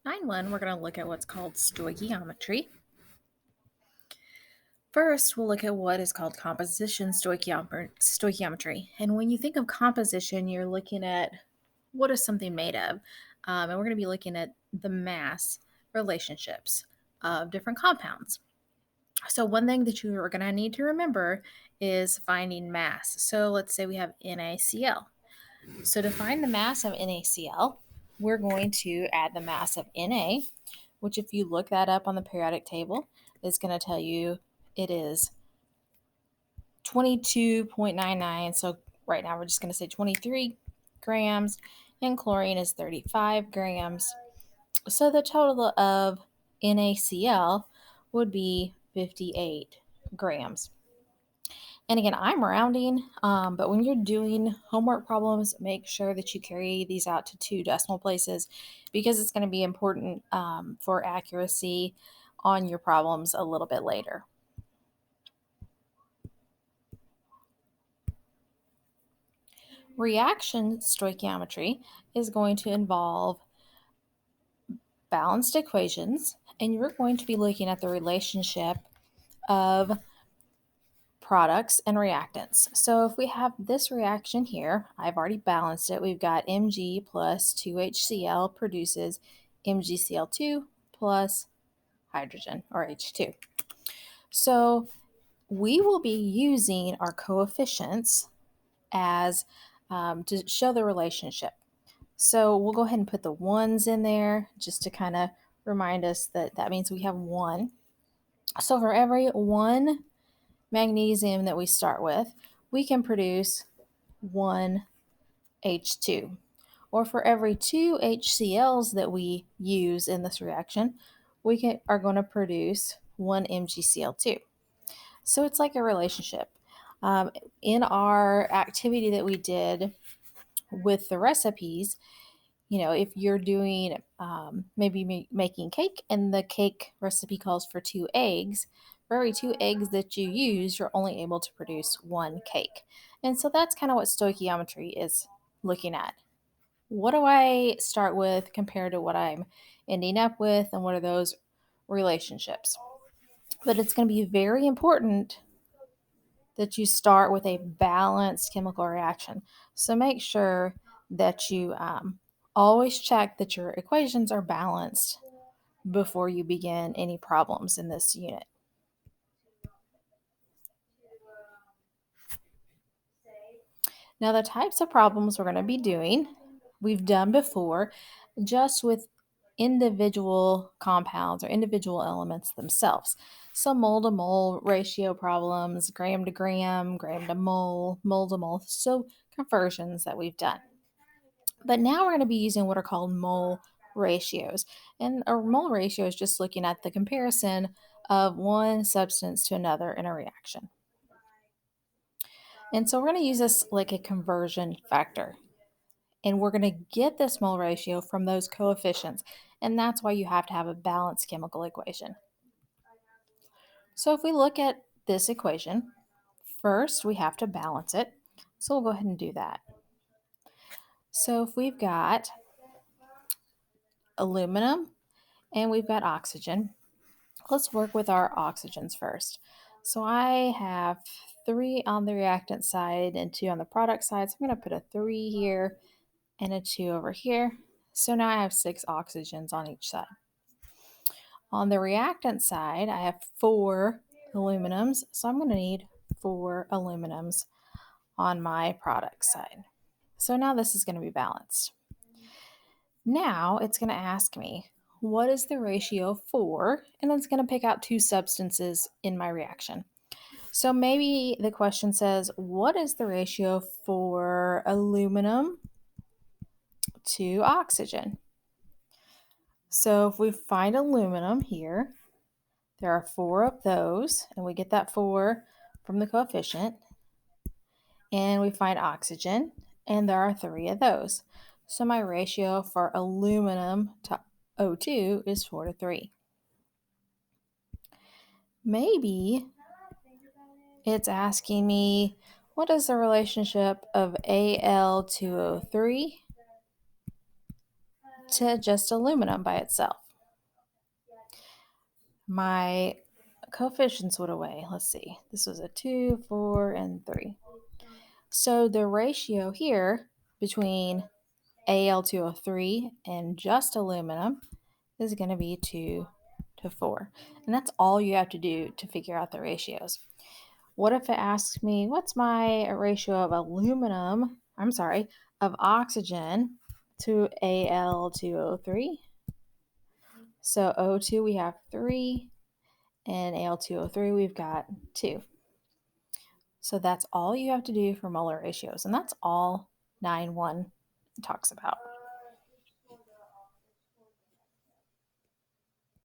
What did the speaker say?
9-1, we're going to look at what's called stoichiometry. First, we'll look at what is called composition stoichiometry. And when you think of composition, you're looking at what is something made of. And we're going to be looking at the mass relationships of different compounds. So, one thing that you are going to need to remember is finding mass. So, let's say we have NaCl. So, to find the mass of NaCl, we're going to add the mass of Na, which, if you look that up on the periodic table, is going to tell you it is 22.99. So, right now we're just going to say 23 grams, and chlorine is 35 grams. So, the total of NaCl would be 58 grams. And again, I'm rounding, but when you're doing homework problems, make sure that you carry these out to 2 decimal places because it's going to be important for accuracy on your problems a little bit later. Reaction stoichiometry is going to involve balanced equations, and you're going to be looking at the relationship of products and reactants. So if we have this reaction here, I've already balanced it. We've got Mg plus 2HCl produces MgCl2 plus hydrogen, or H2. So we will be using our coefficients as to show the relationship. So we'll go ahead and put the ones in there just to kind of remind us that that means we have 1. So for every 1 magnesium that we start with, we can produce 1 H2. Or for every 2 HCl's that we use in this reaction, we are going to produce 1 MgCl2. So it's like a relationship. In our activity that we did with the recipes, if you're doing maybe making cake and the cake recipe calls for 2 eggs, for every 2 eggs that you use, you're only able to produce 1 cake. And so that's kind of what stoichiometry is looking at. What do I start with compared to what I'm ending up with, and what are those relationships? But it's going to be very important that you start with a balanced chemical reaction. So make sure that you always check that your equations are balanced before you begin any problems in this unit. Now, the types of problems we're going to be doing, we've done before, just with individual compounds or individual elements themselves. So mole to mole ratio problems, gram to gram, gram to mole to mole. So conversions that we've done. But now we're going to be using what are called mole ratios. And a mole ratio is just looking at the comparison of one substance to another in a reaction. And so we're going to use this like a conversion factor. And we're going to get this mole ratio from those coefficients. And that's why you have to have a balanced chemical equation. So if we look at this equation, first we have to balance it. So we'll go ahead and do that. So if we've got aluminum and we've got oxygen, let's work with our oxygens first. So I have 3 on the reactant side and 2 on the product side. So I'm going to put a 3 here and a 2 over here. So now I have 6 oxygens on each side. On the reactant side, I have 4 aluminums. So I'm going to need 4 aluminums on my product side. So now this is going to be balanced. Now it's going to ask me, what is the ratio for? And it's going to pick out 2 substances in my reaction. So maybe the question says, what is the ratio for aluminum to oxygen? So if we find aluminum here, there are 4 of those, and we get that 4 from the coefficient. And we find oxygen, and there are 3 of those. So my ratio for aluminum to O2 is 4 to 3. Maybe it's asking me, what is the relationship of Al to O3 to just aluminum by itself. My coefficients would weigh, let's see, this was a 2, 4, and 3. So the ratio here between Al2O3 and just aluminum is going to be 2 to 4. And that's all you have to do to figure out the ratios. What if it asks me, what's my ratio of of oxygen to Al2O3? So O2 we have 3, and Al2O3 we've got 2. So that's all you have to do for molar ratios, and that's all 9.1 talks about.